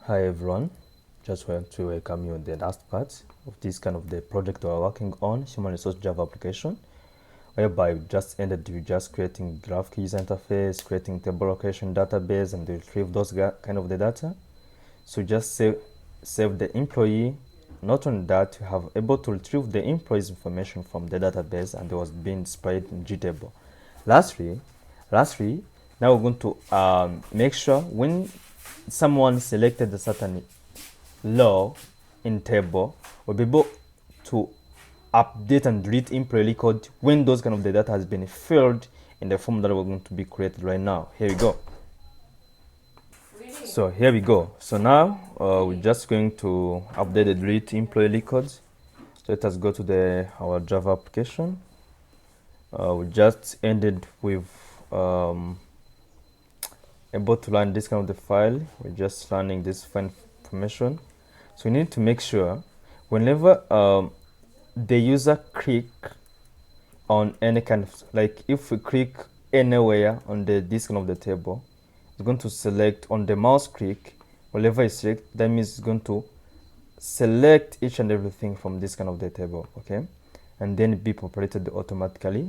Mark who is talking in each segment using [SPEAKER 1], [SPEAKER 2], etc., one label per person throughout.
[SPEAKER 1] Hi everyone, just want to welcome you on the last part of this kind of the project we're working on, human resource Java application, whereby we just ended with just creating graphic user interface, creating table location database, and retrieve those kind of the data. So just save the employee. Not only that, you have able to retrieve the employee's information from the database, and it was being displayed in GTable. Lastly, now we're going to make sure when someone selected a certain law in table, we'll be able to update and delete employee record when those kind of the data has been filled in the form that we're going to be created right now. Here we go. So here we go. So now we're just going to update the delete employee records. So let us go to our Java application. We just ended with able to run this kind of the file. We're just running this file information. So we need to make sure whenever the user click on any kind of, like if we click anywhere on this kind of the table, it's going to select on the mouse click, whenever you select, that means it's going to select each and everything from this kind of the table, okay, and then be populated automatically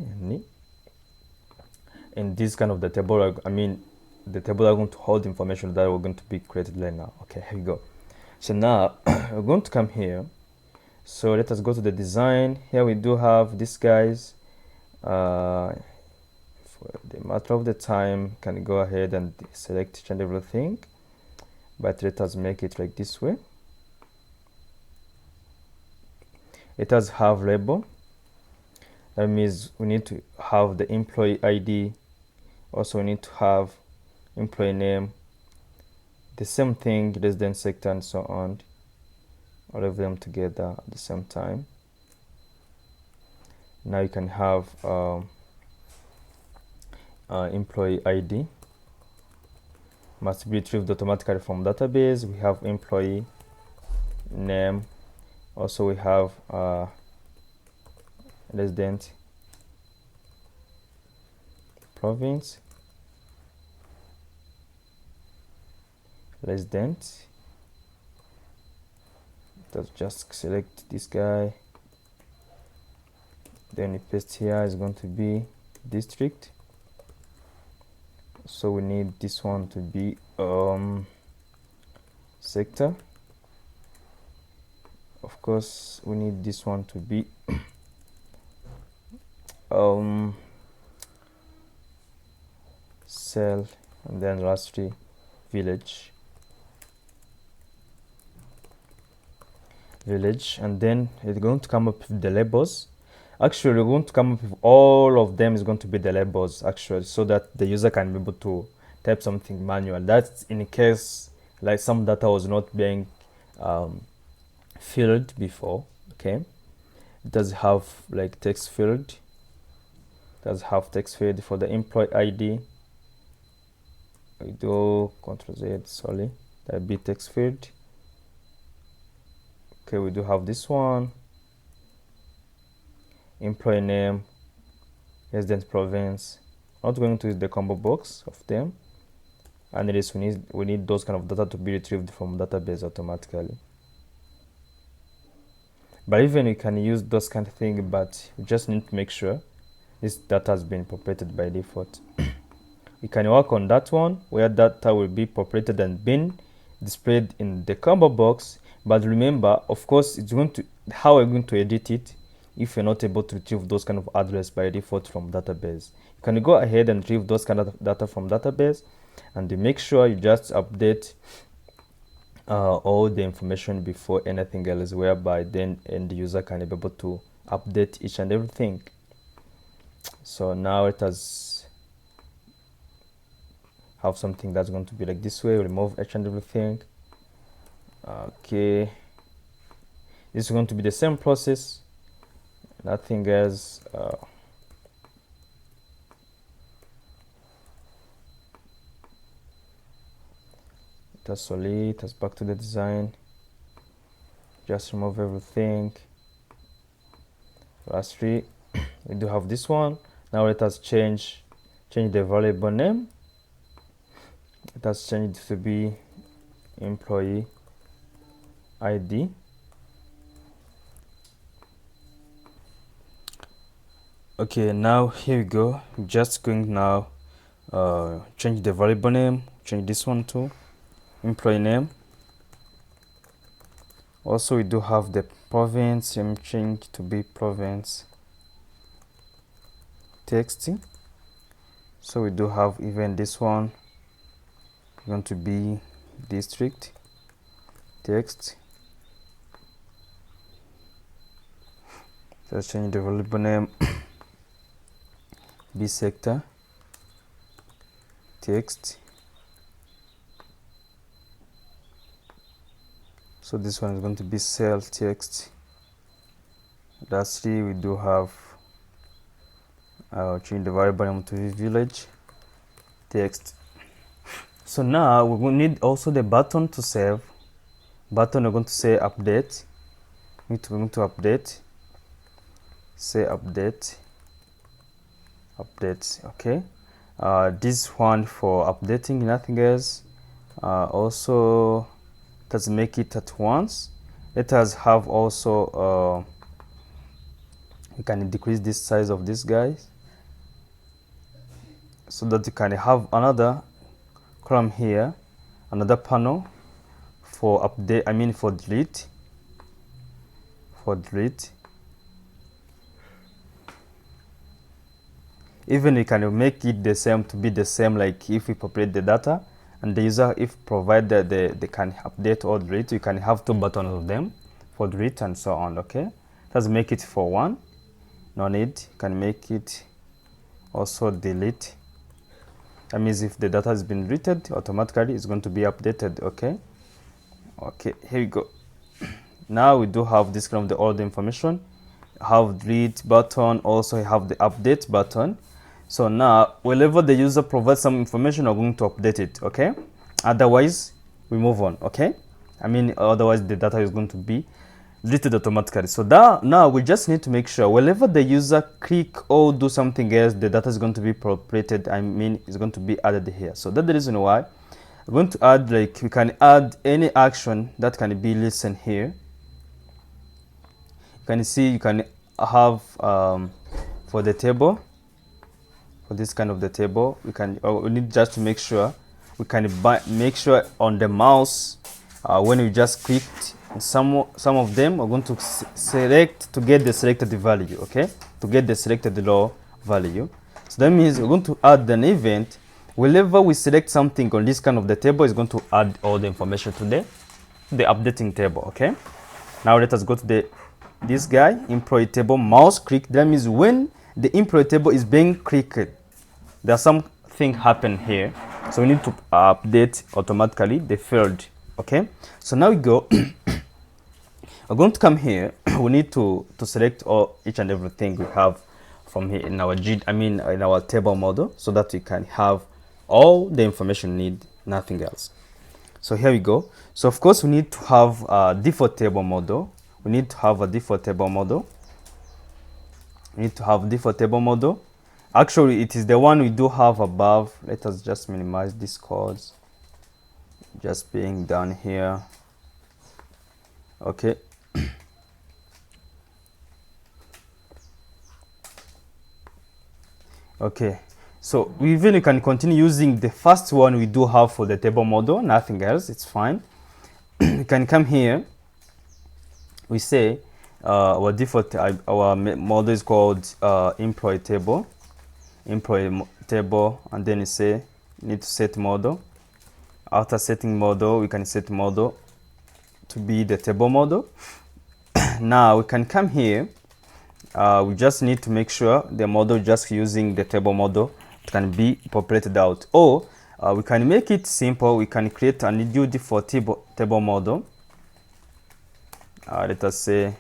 [SPEAKER 1] in this kind of the table. I mean, the table are going to hold information that we're going to be created right now. Okay, here we go. So now we're going to come here. So let us go to the design. Here we do have these guys. For the matter of the time, can go ahead and select each and everything, but let us make it like this way. It does have label. That means we need to have the employee ID. Also, we need to have employee name, the same thing, resident sector, and so on, all of them together at the same time. Now you can have employee ID must be retrieved automatically from database. We have employee name. Also, we have resident province, resident. Let's just select this guy. Then we paste here is going to be district. So we need this one to be sector. Of course, we need this one to be cell, and then lastly village, and then it's going to come up with the labels. Actually, we're going to come up with all of them is going to be the labels, actually, so that the user can be able to type something manual. That's in case like some data was not being filled before. Okay, it does have like text field. It does have text field for the employee ID. We do Ctrl Z, sorry, that be text field. Okay, we do have this one, employee name, resident province. Not going to use the combo box of them, and it is we need those kind of data to be retrieved from database automatically. But even you can use those kind of things, but you just need to make sure this data has been populated by default. You can work on that one where data will be populated and been displayed in the combo box. But remember, of course, it's going to how we're going to edit it if you're not able to retrieve those kind of address by default from database. You can go ahead and retrieve those kind of data from database, and you make sure you just update all the information before anything else, whereby then end user can be able to update each and everything. So now it has have something that's going to be like this way. Remove each and everything. Okay, this is going to be the same process, nothing else. That's solid. That's back to the design. Just remove everything. Lastly, we do have this one. Now let us change the variable name. It has changed to be employee ID. Okay, now here we go. Just going now change the variable name, change this one to employee name. Also we do have the province, change to be province text. So we do have even this one going to be district text. Let's change the variable name B sector text. So this one is going to be cell text. Lastly, we do have change the variable name to village text. So now we will need also the button to save. Button we're going to say update. We're going to update. Say update. Update. Okay. This one for updating, nothing else. Also, let's make it at once. Let us have also you can decrease this size of this guys so that you can have another column here, another panel for update, I mean for delete. Even you can make it the same to be the same, like if we populate the data and the user, if provided they can update or delete, you can have two buttons of them for delete and so on. Okay, let's make it for one. No need. You can make it also delete. That means if the data has been deleted, automatically it's going to be updated. Okay, here we go. Now we do have this kind of all the information. Have delete button, also have the update button. So now whenever the user provides some information, we're going to update it. Okay, otherwise we move on. Okay, I mean otherwise the data is going to be deleted automatically. So that now we just need to make sure whenever the user click or do something else, the data is going to be populated, I mean it's going to be added here. So that's the reason why we're going to add, like we can add any action that can be listened here. You can see you can have for the table, for this kind of the table, we need just to make sure we can make sure on the mouse when we just clicked some of them are going to select to get the selected value. Okay, to get the selected raw value. So that means we're going to add an event whenever we select something on this kind of the table, is going to add all the information to the updating table. Okay, now let us go to this guy employee table, mouse click. That means when the employee table is being clicked, there's something happen here, so we need to update automatically the field. Okay, so now we go. We're going to come here. We need to select each and everything we have from here in our in our table model, so that we can have all the information we need, nothing else. So here we go. So of course we need to have a default table model. We need to have a default table model. We need to have default table model. Actually, it is the one we do have above. Let us just minimize these codes. Just being down here. Okay. Okay, so we even can continue using the first one we do have for the table model, nothing else, it's fine. We can come here, we say our default our model is called employee table, and then you say you need to set model. After setting model, we can set model to be the table model. Now we can come here. We just need to make sure the model just using the table model can be populated out, or we can make it simple. We can create a new default table model. Let us say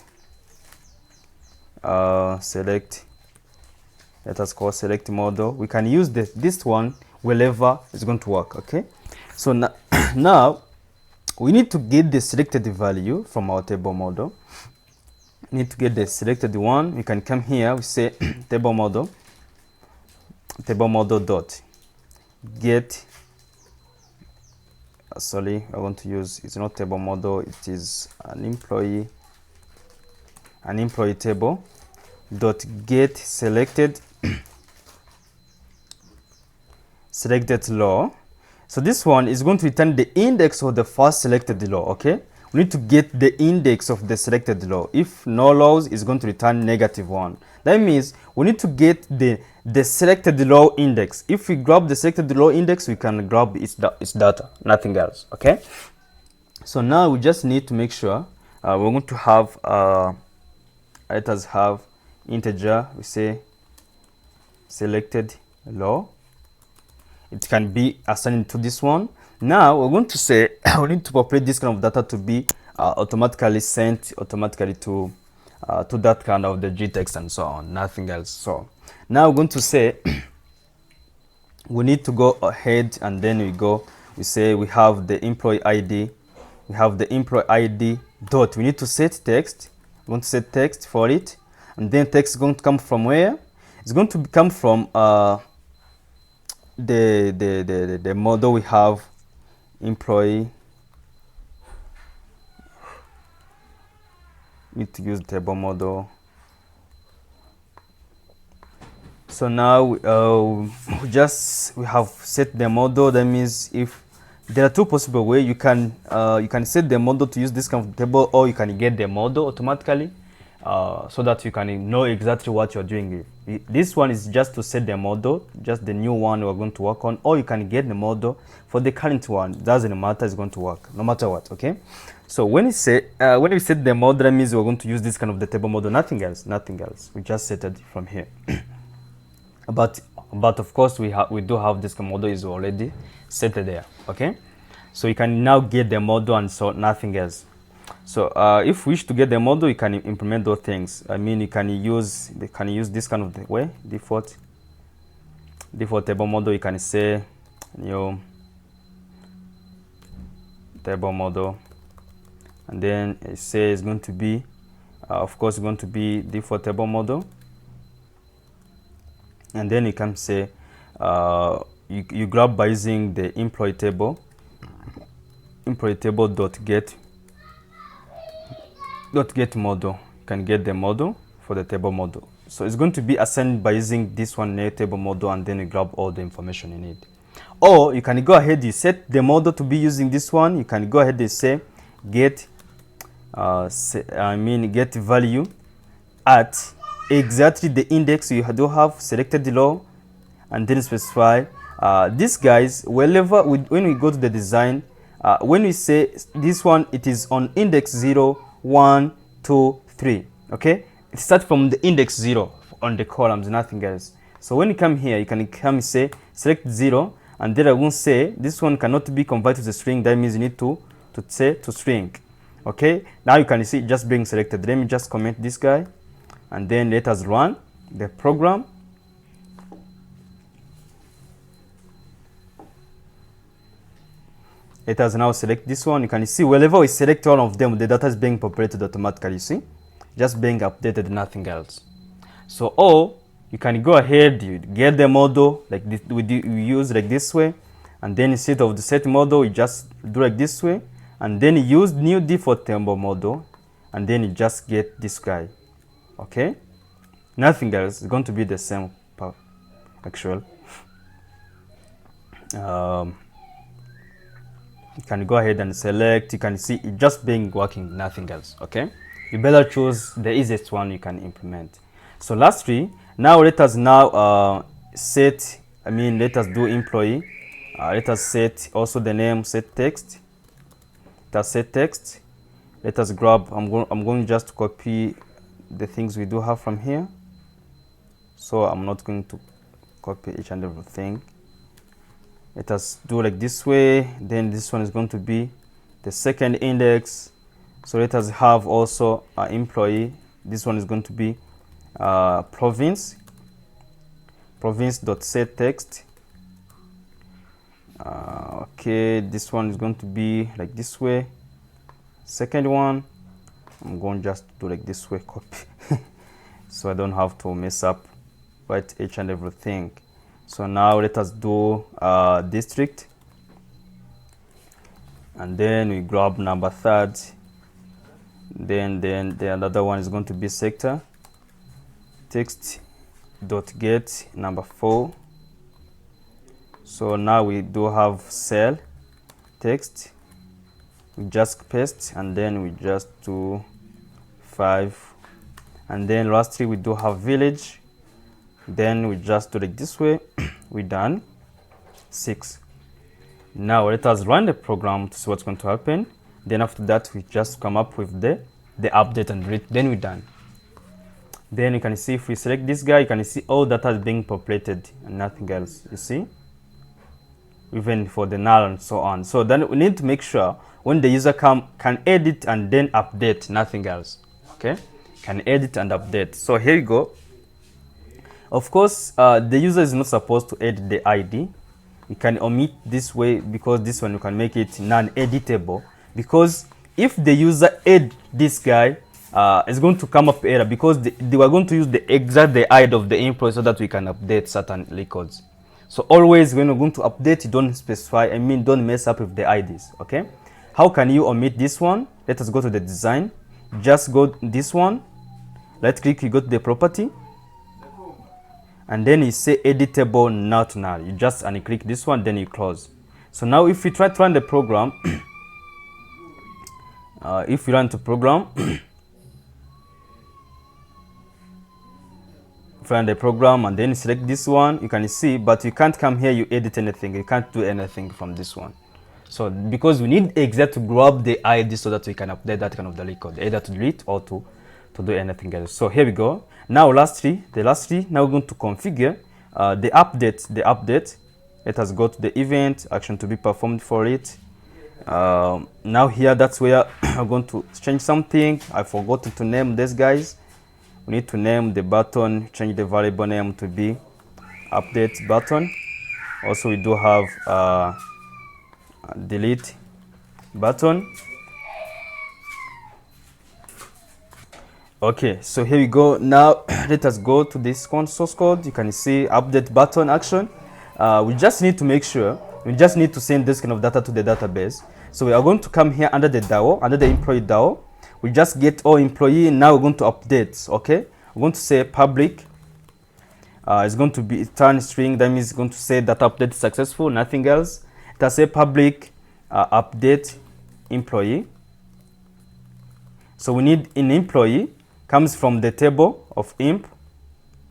[SPEAKER 1] select. Let us call select model. We can use this one wherever it's going to work. Okay, so now we need to get the selected value from our table model. Need to get the selected one. We can come here, we say table model dot get sorry, I want to use, it's not table model, it is an employee table dot get selected row. So this one is going to return the index of the first selected row. Okay, we need to get the index of the selected row. If no rows, is going to return -1. That means we need to get the selected row index. If we grab the selected row index, we can grab its data, nothing else. Okay, so now we just need to make sure we're going to have let us have integer. We say selected row. It can be assigned to this one. Now we're going to say we need to populate this kind of data to be automatically sent automatically to that kind of the gtext and so on, nothing else. So now we're going to say we need to go ahead and then we say we have the employee ID, dot, we need to set text. We're going to set text for it, and then text is going to come from where? It's going to come from the model we have, employee. Need to use table model. So now we have set the model. That means if there are two possible ways, you can set the model to use this kind of table, or you can get the model automatically so that you can know exactly what you're doing. This one is just to set the model, just the new one we're going to work on, or you can get the model for the current one. It doesn't matter, it's going to work no matter what. Okay, so when we set the model, that means we're going to use this kind of the table model, nothing else. We just set it from here. but of course we do have this model is already set there. Okay, so you can now get the model and so nothing else. So if we wish to get the model, you can implement those things. I mean, you can use this kind of the way default table model. You can say new table model, and then it says it's going to be of course going to be default table model, and then you can say you grab by using the employee table dot get model. You can get the model for the table model. So it's going to be assigned by using this one, new table model, and then you grab all the information you need. Or you can go ahead, you set the model to be using this one. You can go ahead and say get get value at exactly the index you do have selected row, and then specify these guys wherever when we go to the design, when we say this one, it is on index 0, 1, 2, 3. Okay, it starts from the index 0 on the columns, nothing else. So when you come here, you can come say select 0, and then I won't say this one cannot be converted to string. That means you need to say to string. Okay, now you can see it just being selected. Let me just comment this guy, and then let us run the program. Let us now select this one. You can see wherever we select one of them, the data is being populated automatically. You see, just being updated, nothing else. So, or you can go ahead, you get the model like this, we use like this way, and then instead of the set model, you just do like this way, and then you use new default table model, and then you just get this guy. Okay, nothing else. It's going to be the same actual. You can go ahead and select. You can see it just being working, nothing else. Okay, you better choose the easiest one you can implement. So lastly, now let us now set, let us do employee. Let us set also the name, set text. Let us set text. Let us grab, I'm going just to copy the things we do have from here. So I'm not going to copy each and everything. Let us do like this way. Then this one is going to be the second index. So let us have also employee. This one is going to be province dot set text. Okay, this one is going to be like this way. Second one, I'm going just to do like this way, copy, so I don't have to mess up right each and everything. So now let us do district. and then we grab number third, then the other one is going to be sector text dot get number 4. So now we do have cell text, we just paste and then we just do 5, and then lastly we do have village, then we just do it this way. We done 6. Now let us run the program to see what's going to happen. Then after that we just come up with the update and delete, then we're done. Then you can see if we select this guy, you can see all data is being populated and nothing else, you see, even for the null and so on. So then we need to make sure when the user can edit and then update, nothing else. Okay, can edit and update. So here you go. Of course, the user is not supposed to edit the ID. You can omit this way because this one you can make it non-editable, because if the user add this guy, it's going to come up error because they were going to use the exact ID of the employee so that we can update certain records. So always when you're going to update, don't specify, don't mess up with the IDs. Okay, how can you omit this one? Let us go to the design, just go this one, right click, you go to the property, and then you say editable not null. You just unclick this one, then you close. So now if we try to run the program, if we run the program, run the program and then select this one, you can see, but you can't come here, you edit anything, you can't do anything from this one. So because we need exact to grab the ID so that we can update that kind of the record, either to delete or to do anything else. So here we go. Now lastly, now we're going to configure the update. Let us go to the event, action to be performed for it. Now here, that's where I'm going to change something. I forgot to name these guys. We need to name the button, change the variable name to be update button. Also we do have delete button. Okay, so here we go. Now let us go to this source code. You can see update button action. We just need to make sure, we just need to send this kind of data to the database. So we are going to come here under the DAO, under the employee DAO. We just get all employee, and now we're going to update. Okay, we're going to say public. It's going to be return string. That means it's going to say that update is successful, nothing else. It has a public update employee. So we need an employee, comes from the table of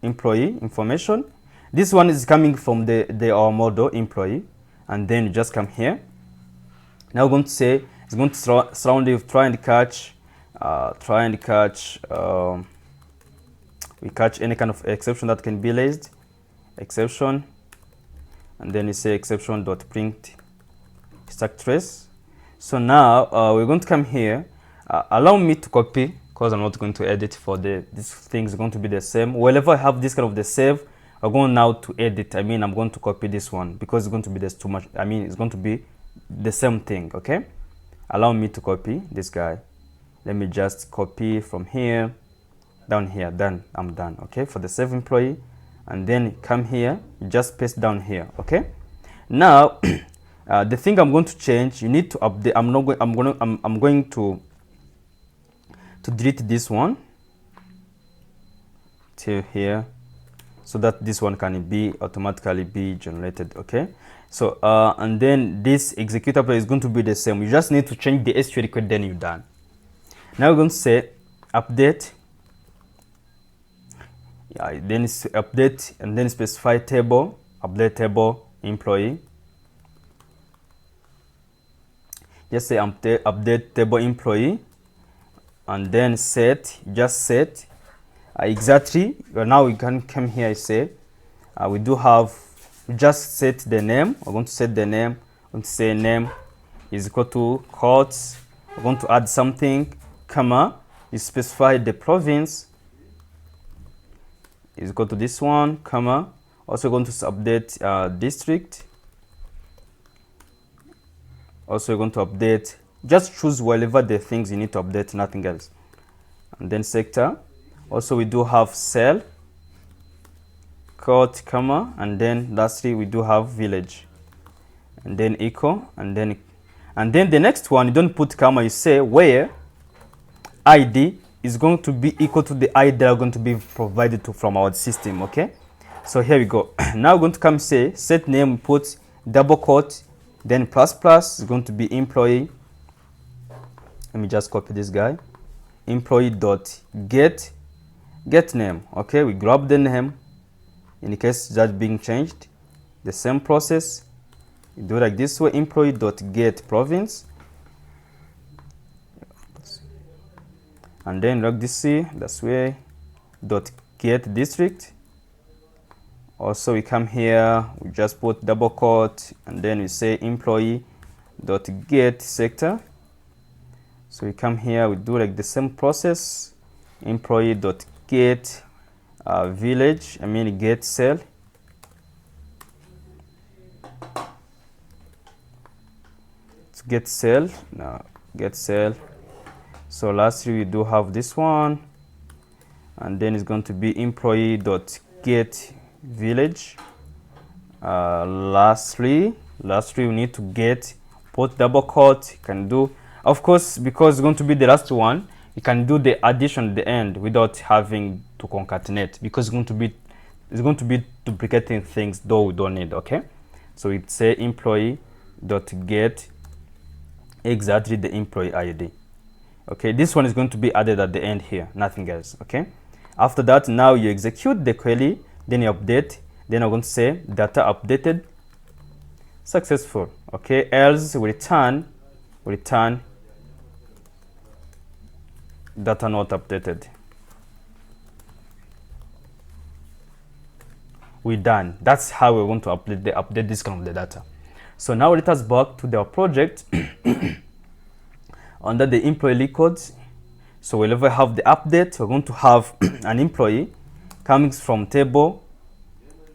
[SPEAKER 1] employee information. This one is coming from our model employee, and then you just come here. Now we're going to say it's going to surround you with try and catch. We catch any kind of exception that can be raised, exception, and then you say exception.print stack trace. So now we're going to come here. Allow me to copy, because I'm not going to edit for this thing is going to be the same. Wherever I have this kind of the save, I'm going now to edit. I'm going to copy this one because it's going to be too much. It's going to be the same thing. Okay, allow me to copy this guy. Let me just copy from here down here. Done. I'm done. Okay, for the save employee, and then come here, just paste down here. Okay, now the thing I'm going to change, you need to update. I'm going to delete this one till here, so that this one can be automatically be generated. Okay, so and then this executable is going to be the same. You just need to change the SQL code, then you're done. Now we're going to say update, then it's update, and then specify table, update table employee. Just say update table employee, and then set, just set exactly. Now we can come here and say we just set the name. We're going to set the name. We're going to say name is equal to quotes. We're going to add something, comma, you specify the province is equal to this one, comma. Also going to update district. Also you're going to update, just choose wherever the things you need to update, nothing else. And then sector. Also we do have cell, quote, comma, and then lastly we do have village, and then echo, and then And then the next one, you don't put comma, you say where ID is going to be equal to the ID that are going to be provided from our system. Okay, so here we go. Now we're going to come say set name, put double quote, then plus plus is going to be employee. Let me just copy this guy. Employee dot get name. Okay, we grab the name in case that being changed. The same process, you do like this way. Employee dot get province, and then like this C, that's way dot get district. Also we come here, we just put double quote, and then we say employee dot get sector. So we come here, we do like the same process. Employee dot get village, get cell. To get cell, now get cell. So lastly we do have this one, and then it's going to be employee dot get village. Lastly we need to get, put double quote. You can do, of course, because it's going to be the last one, you can do the addition at the end without having to concatenate, because it's going to be duplicating things though we don't need. Okay, so it say employee dot get exactly the employee ID. Okay, this one is going to be added at the end here, nothing else. Okay, after that, now you execute the query, then you update, then I'm going to say data updated successful. Okay, else we return data not updated. We're done. That's how we want to update this kind of the data. So now let us back to the project. Under the employee records, so whenever we have the update, we're going to have an employee coming from table,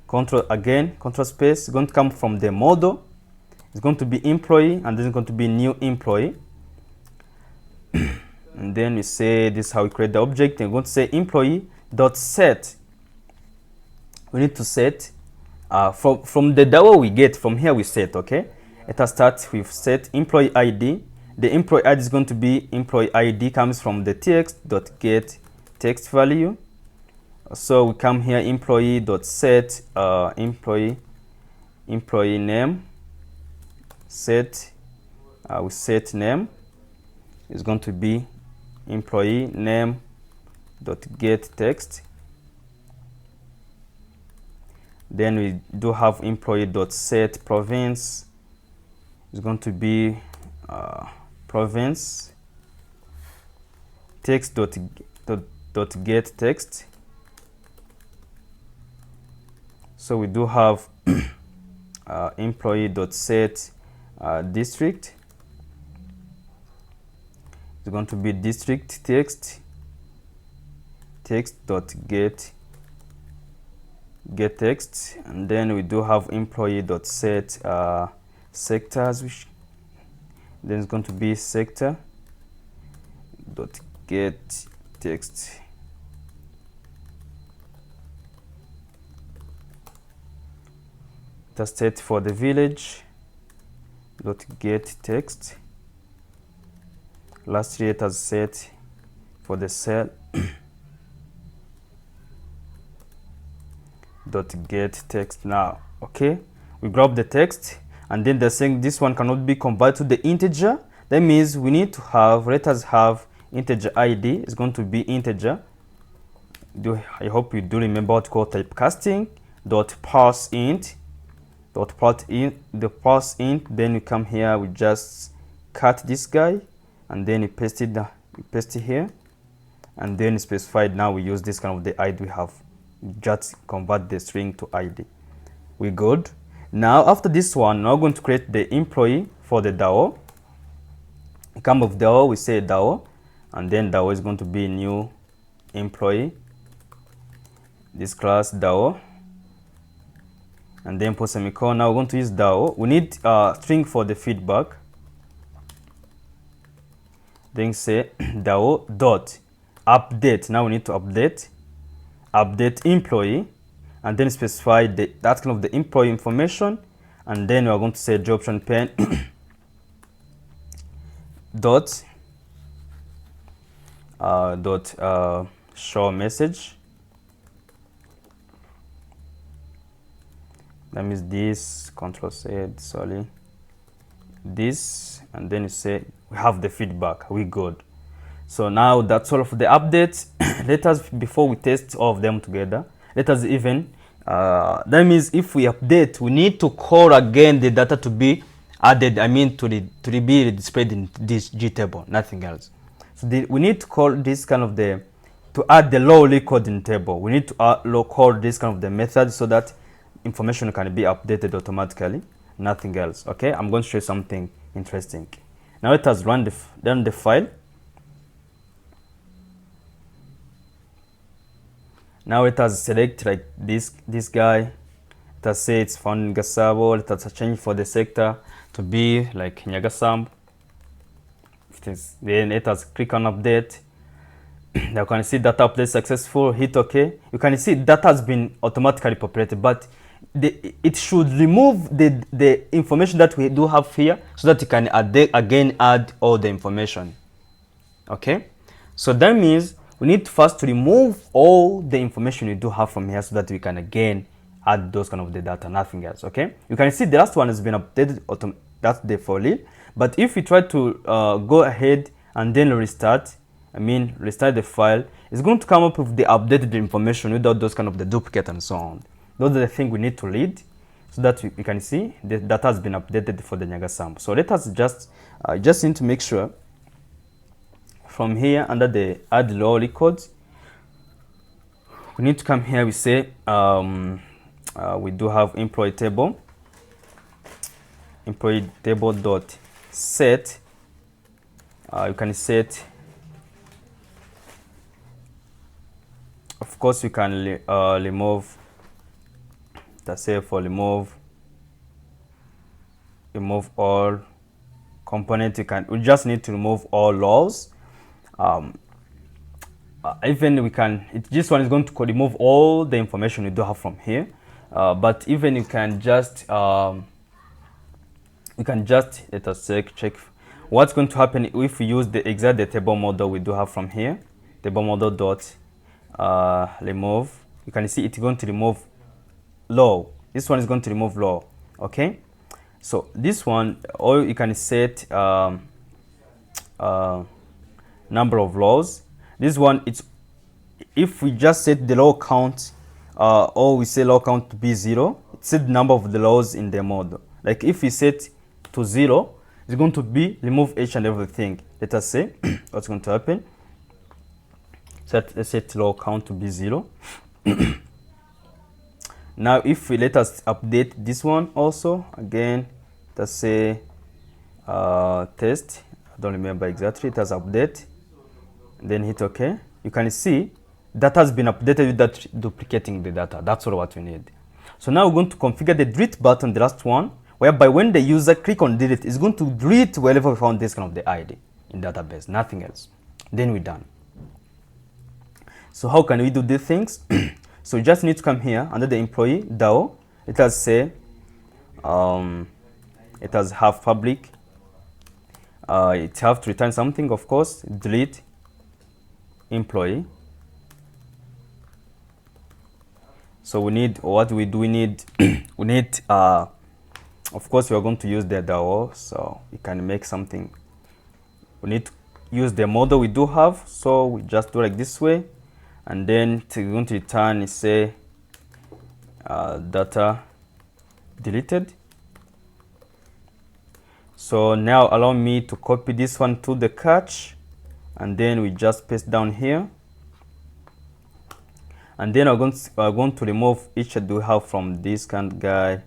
[SPEAKER 1] control space, going to come from the model. It's going to be employee, and then it's going to be new employee. And then we say this is how we create the object. And we're going to say employee dot set. We need to set from the DAO we get from here. We set, okay, let us start with set employee ID. The employee ID is going to be employee ID comes from the text.get text value. So we come here, employee dot set employee name, set we set name is going to be employee name dot get text. Then we do have employee dot set province is going to be province text dot get text. So we do have employee dot set district. It's going to be district text dot get text. And then we do have employee dot set sectors, which then it's going to be sector dot get text. The state for the village dot get text. Lastly, it has set for the cell dot get text. Now, okay, we grab the text, and then they're saying this one cannot be converted to the integer. That means we need to have, let us have integer ID is going to be integer. I hope you do remember what called typecasting dot parse int dot part in the parse int. Then you come here, we just cut this guy, and then you paste it here, and then specified. Now we use this kind of the ID we have, just convert the string to ID. We good. Now after this one, now we're going to create the employee for the DAO. Come of DAO, we say DAO, and then DAO is going to be new employee, this class DAO, and then put semicolon. Now we're going to use DAO. We need string for the feedback. Then say DAO dot update. Now we need to update employee, and then specify that kind of the employee information. And then we are going to say job option pen dot show message. That means this, control Z, sorry, this, and then you say we have the feedback, we good. So now that's all of the updates. Let us, before we test all of them together, let us even that means if we update, we need to call again the data to be added, I mean to be displayed in this G table, nothing else. So we need to call this kind of to add the low record in table. We need to call this kind of the method so that information can be updated automatically, nothing else. Okay, I'm going to show you something interesting. Now let us run the file. Now let us select like this guy. Let us say it's found in Gasabo. Let us change for the sector to be like Nyagasambu. Then let us click on update. Now you can see data update successful. Hit OK. You can see data has been automatically populated, but it should remove the information that we do have here so that you can again add all the information. Okay, so that means we need first to remove all the information we do have from here so that we can again add those kind of the data, nothing else. Okay, you can see the last one has been updated, that's the for real. But if we try to go ahead and then restart the file, it's going to come up with the updated information without those kind of the duplicate and so on. Those are the things we need to read so that we can see the data has been updated for the Nyagasambu. So let us just need to make sure from here under the add low records, we need to come here. We say we do have employee table dot set. You can set, of course you can remove, let's say for remove all component. We just need to remove all laws. Even we can, this one is going to remove all the information we do have from here, but even you can just let us check what's going to happen if we use the exact table model we do have from here. Table model dot remove. You can see it's going to remove law. This one is going to remove law. Okay, so this one, or you can set number of laws. This one, it's if we just set the law count, or we say law count to be 0, it set the number of the laws in the model. Like if we set to 0, it's going to be remove each and everything. Let us say what's going to happen. Let's set law count to be 0. Now if we let us update this one also, again, let's say test, I don't remember exactly, it has update, then hit OK. You can see that has been updated without duplicating the data. That's all what we need. So now we're going to configure the delete button, the last one, whereby when the user click on delete, it's going to delete wherever we found this kind of the ID in database, nothing else. Then we're done. So how can we do these things? So you just need to come here under the employee DAO. It has say it has have public. It have to return something, of course. Delete employee. So we need, what do? We need we need of course we are going to use the DAO, so we can make something. We need to use the model we do have, so we just do like this way, and then it's going to return, say data deleted. So now allow me to copy this one to the cache, and then we just paste down here, and then we're going to remove each that we have from this kind of guy.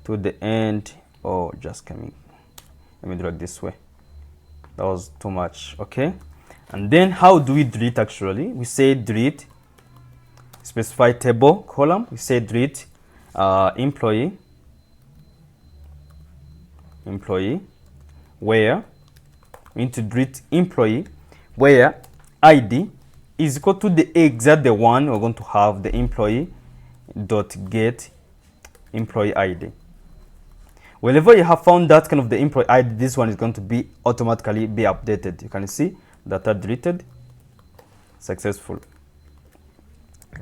[SPEAKER 1] To the end, or just coming. Let me drag this way. That was too much. Okay, and then how do we delete? Actually, we say delete, specify table column. We say delete employee, where we need to delete employee where ID is equal to the exact one we're going to have, the employee dot get employee ID. Whenever you have found that kind of the employee ID, this one is going to be automatically be updated. You can see data deleted, successful.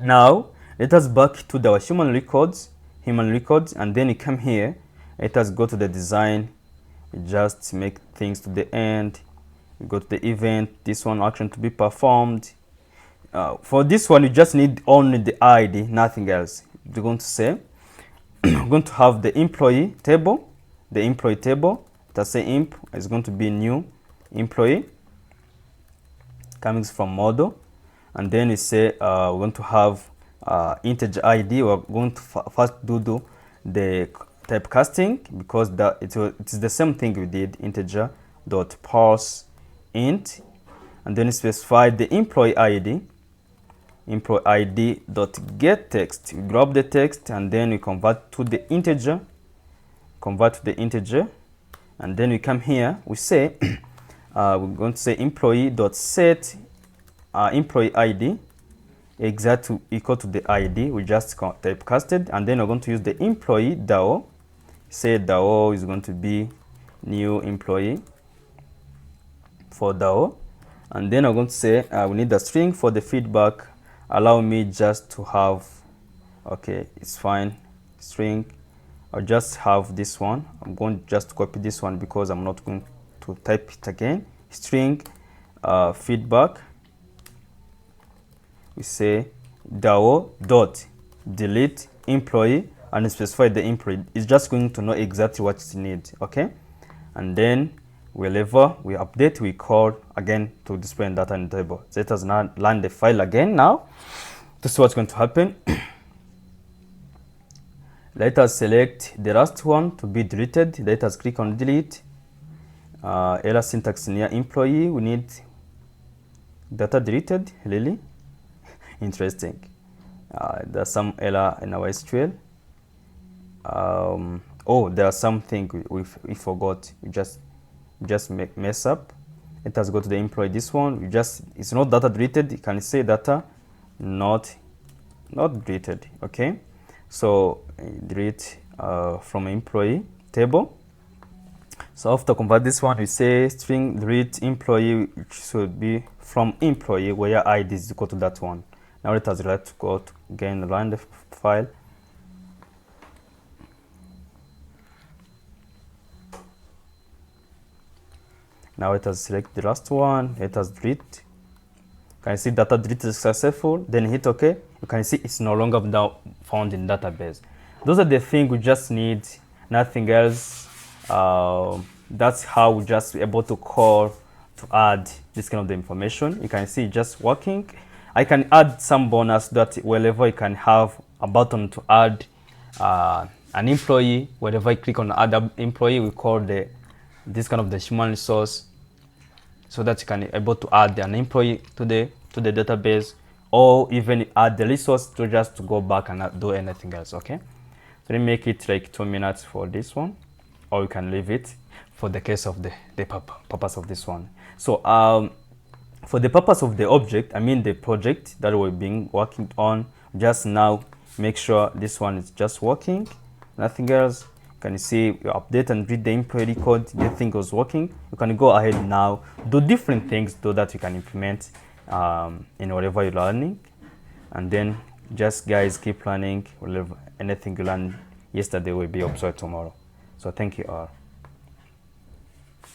[SPEAKER 1] Now let us back to the human records, and then you come here. Let us go to the design. We just make things to the end. We go to the event. This one action to be performed. For this one, you just need only the ID, nothing else. You're going to say, we're going to have the employee table. The employee table, let's say imp is going to be new employee coming from model, and then we say we're going to have integer ID. We're going to first do the typecasting, because it is the same thing we did, integer dot parse int, and then specify the employee ID dot get text. We grab the text and then we convert to the integer, and then we come here, we say we're going to say employee dot set employee ID equal to the ID we just typecasted, and then we're going to use the employee DAO. Say DAO is going to be new employee for DAO, and then I'm going to say we need a string for the feedback. Allow me just to have, okay, it's fine, string. I'll just have this one. I'm going just to copy this one because I'm not going to type it again. String feedback. We say DAO dot delete employee and specify the employee. It's just going to know exactly what it needs. Okay, and then whenever we update, we call again to display data in the table. So let us now run the file again now to see what's going to happen. Let us select the last one to be deleted. Let us click on delete. Error syntax near employee. We need data deleted. Really interesting. There's some error in our SQL. Oh, there's something we forgot. We just mess up. Let us go to the employee. This one, it's not data deleted. You can say data not deleted. Okay, so delete from employee table. So after convert this one, we say string delete employee, which should be from employee where ID is equal to that one. Now let us go to again run the file. Now let us select the last one. Let us delete. You can see data delete is successful. Then hit OK. You can see it's no longer found in database. Those are the things we just need, nothing else. That's how we just be able to call to add this kind of the information. You can see just working. I can add some bonus that wherever you can have a button to add an employee. Wherever I click on add employee, we call this kind of the human resource, so that you can be able to add an employee to the database, or even add the resource to just to go back and not do anything else. Okay, so let me make it like 2 minutes for this one, or you can leave it for the case of the purpose of this one. So for the purpose of the object, I mean the project that we've been working on just now, make sure this one is just working, nothing else. Can you see you update and read the employee code? The thing was working. You can go ahead now, do different things so that you can implement in whatever you're learning, and then just guys keep learning. Anything you learned yesterday will be observed tomorrow. So thank you all.